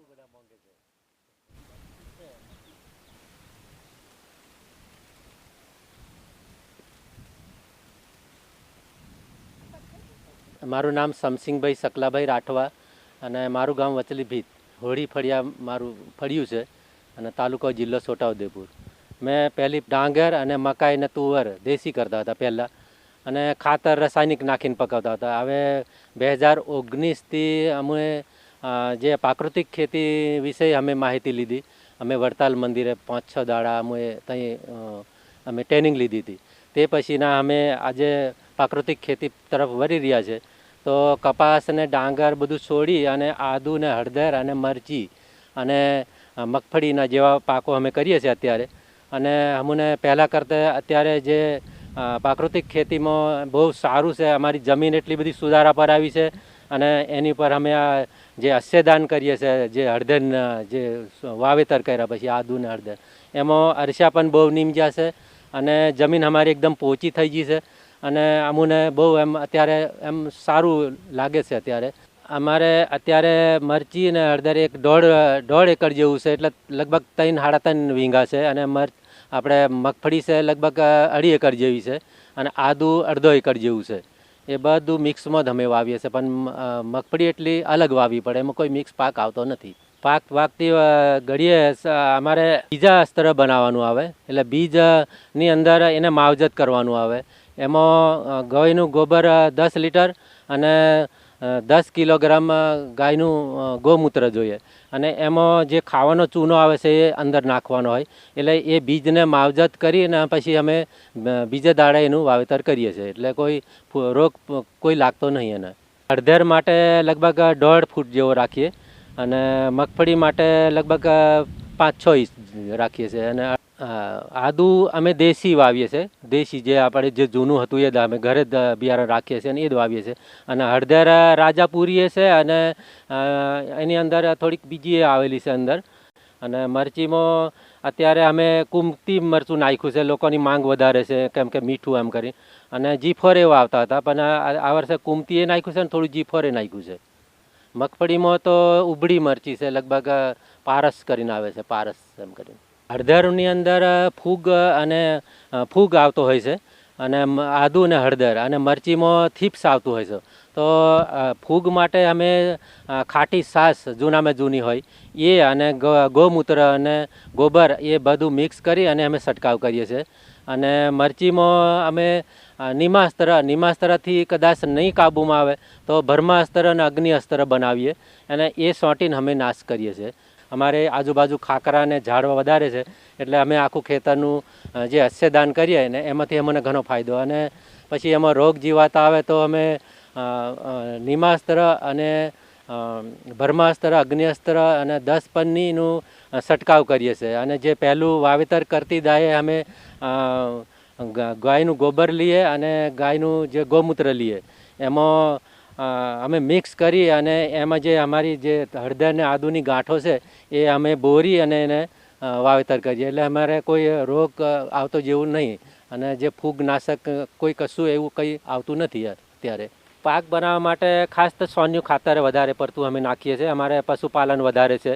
મારું નામ સમસિંગભાઈ સકલાભાઈ રાઠવા અને મારું ગામ વચલી ભીત હોળી ફળિયા મારું ફળિયું છે અને તાલુકો જિલ્લો છોટાઉદેપુર. મેં પહેલી ડાંગર અને મકાઈ ને તુવર દેશી કરતા હતા પહેલાં અને ખાતર રાસાયણિક નાખીને પકાવતા હતા. હવે 2019થી અમે જે પ્રાકૃતિક ખેતી વિશે અમે માહિતી લીધી. અમે વડતાલ મંદિરે 5-6 દાડા ત્યાં અમે ટ્રેનિંગ લીધી હતી. તે પછીના અમે આજે પ્રાકૃતિક ખેતી તરફ વળી રહ્યા છે. તો કપાસ અને ડાંગર બધું છોડી અને આદુ ને હળદર અને મરચી અને મગફળીના જેવા પાકો અમે કરીએ છીએ અત્યારે. અને અમને પહેલાં કરતાં અત્યારે જે પ્રાકૃતિક ખેતીમાં બહુ સારું છે. અમારી જમીન એટલી બધી સુધારા પર આવી છે અને એની પર અમે આ જે અશ્યદાન કરીએ છીએ, જે હળદર જે વાવેતર કર્યા પછી આદુ ને હળદર, એમાં અરસા પણ બહુ નીમજ્યા છે અને જમીન અમારી એકદમ પોચી થઈ ગઈ છે અને અમને બહુ એમ અત્યારે એમ સારું લાગે છે. અત્યારે અમારે અત્યારે મરચી અને હળદર એક દોઢ એકર જેવું છે, એટલે લગભગ 3-3.5 વીઘા છે. અને આપણે મગફળી છે લગભગ 2.5 એકર જેવી છે અને આદુ 1/2 એકર જેવું છે. એ બધું મિક્સમાં જ અમે વાવીએ છીએ, પણ મગફળી એટલી અલગ વાવવી પડે, એમાં કોઈ મિક્સ પાક આવતો નથી. પાક વાગતી ઘડીએ અમારે બીજા અસ્ત્ર બનાવવાનું આવે, એટલે બીજની અંદર એને માવજત કરવાનું આવે. એમાં ગાયનું ગોબર 10 લીટર અને 10 કિલોગ્રામ ગાયનું ગૌમૂત્ર જોઈએ અને એમાં જે ખાવાનો ચૂનો આવે છે એ અંદર નાખવાનો હોય. એટલે એ બીજને માવજત કરી અને પછી અમે બીજે દાડે એનું વાવેતર કરીએ છીએ, એટલે કોઈ રોગ કોઈ લાગતો નહીં. એને હળદર માટે લગભગ 1.5 ફૂટ જેવો રાખીએ અને મગફળી માટે લગભગ 5-6 ઇંચ રાખીએ છીએ. અને આદુ અમે દેશી વાવીએ છીએ, દેશી જે આપણે જે જૂનું હતું એ જ અમે ઘરે જ બિયારણ રાખીએ છીએ અને એ જ વાવીએ છીએ. અને હળદર રાજાપુરીએ છે અને એની અંદર થોડીક બીજી આવેલી છે અંદર. અને મરચીમાં અત્યારે અમે કુમતી મરચું નાખ્યું છે, લોકોની માંગ વધારે છે કેમ કે મીઠું એમ કરી. અને જીફોરે વાવતા હતા, પણ આ વર્ષે કુમતીએ નાખ્યું છે અને થોડું જીફોરે નાખ્યું છે. મગફળીમાં તો ઉબળી મરચી છે, લગભગ પારસ કરીને આવે છે, પારસ એમ કરીને. હળદરની અંદર ફૂગ આવતો હોય છે અને આદુ અને હળદર, અને મરચીમાં થીપ્સ આવતું હોય છે. તો ફૂગ માટે અમે ખાટી છાશ જૂનામાં જૂની હોય એ અને ગૌમૂત્ર અને ગોબર એ બધું મિક્સ કરી અને અમે છંટકાવ કરીએ છીએ. અને મરચીમાં અમે નિમાસ્ત્રથી કદાચ નહીં કાબૂમાં આવે તો બ્રહ્માસ્ત્ર અને અગ્નિ અસ્ત્ર બનાવીએ અને એ સોંટીને અમે નાશ કરીએ છીએ. અમારે આજુબાજુ ખાકરા અને ઝાડવા વધારે છે, એટલે અમે આખું ખેતરનું જે અશ્યદાન કરીએ ને એમાંથી અમને ઘણો ફાયદો. અને પછી એમાં રોગ જીવાતા આવે તો અમે નિમાસ્ત્ર અને બ્રહ્માસ્ત્ર, અગ્નિઅસ્ત્ર અને 10 પન્નીનું છંટકાવ કરીએ છીએ. અને જે પહેલું વાવેતર કરતી દાયે અમે ગાયનું ગોબર લઈએ અને ગાયનું જે ગૌમૂત્ર લઈએ, એમાં અમે મિક્સ કરી અને એમાં જે અમારી જે હળદર ને આદુની ગાંઠો છે એ અમે બોરી અને એને વાવેતર કરીએ. એટલે અમારે કોઈ રોગ આવતો જેવું નહીં અને જે ફૂગનાશક કોઈ કશું એવું કંઈ આવતું નથી અત્યારે. પાક બનાવવા માટે ખાસ તો સોન્યું ખાતર વધારે પડતું અમે નાખીએ છીએ. અમારે પશુપાલન વધારે છે.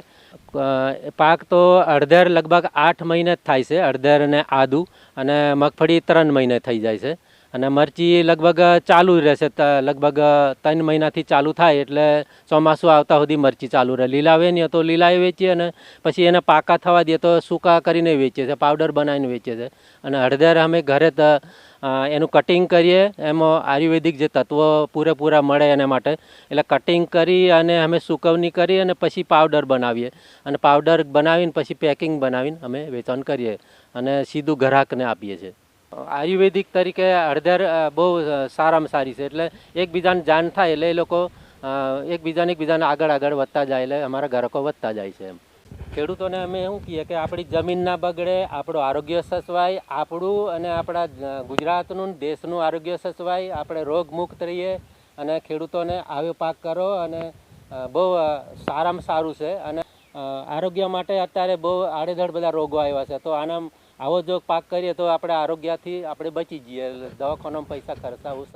પાક તો હળદર લગભગ 8 મહિને જ થાય છે, હળદર અને આદુ, અને મગફળી 3 મહિને થઈ જાય છે. અને મરચી લગભગ ચાલુ રહેશે, લગભગ 3 મહિનાથી ચાલુ થાય એટલે ચોમાસું આવતા સુધી મરચી ચાલુ રહે. લીલા વેચીએ તો લીલાએ વેચીએ અને પછી એને પાકા થવા દઈએ તો સૂકા કરીને વેચીએ છીએ, પાવડર બનાવીને વેચીએ છીએ. અને હળદર અમે ઘરે એનું કટિંગ કરીએ, એમાં આયુર્વેદિક જે તત્વો પૂરેપૂરા મળે એના માટે, એટલે કટિંગ કરી અને અમે સૂકવણી કરી અને પછી પાવડર બનાવીએ. અને પાવડર બનાવીને પછી પેકિંગ બનાવીને અમે વેચાણ કરીએ અને સીધું ગ્રાહકને આપીએ છીએ. આયુર્વેદિક તરીકે હળદર બહુ સારામાં સારી છે, એટલે એકબીજાને જાણ થાય એટલે એ લોકો એકબીજાને આગળ વધતા જાય, એટલે અમારા ગ્રાહકો વધતા જાય છે. એમ ખેડૂતોને અમે શું કહીએ કે આપણી જમીન ના બગડે, આપણું આરોગ્ય સચવાય, આપણું અને આપણા ગુજરાતનું દેશનું આરોગ્ય સચવાય, આપણે રોગ મુક્ત રહીએ અને ખેડૂતોને આવ્યો પાક કરો અને બહુ સારામાં સારું છે. અને આરોગ્ય માટે અત્યારે બહુ આડેધડ બધા રોગો આવ્યા છે, તો આવો જો પાક કરીએ તો આપણે આરોગ્યથી આપણે બચી જઈએ, દવાખાનામાં પૈસા ખર્ચાવું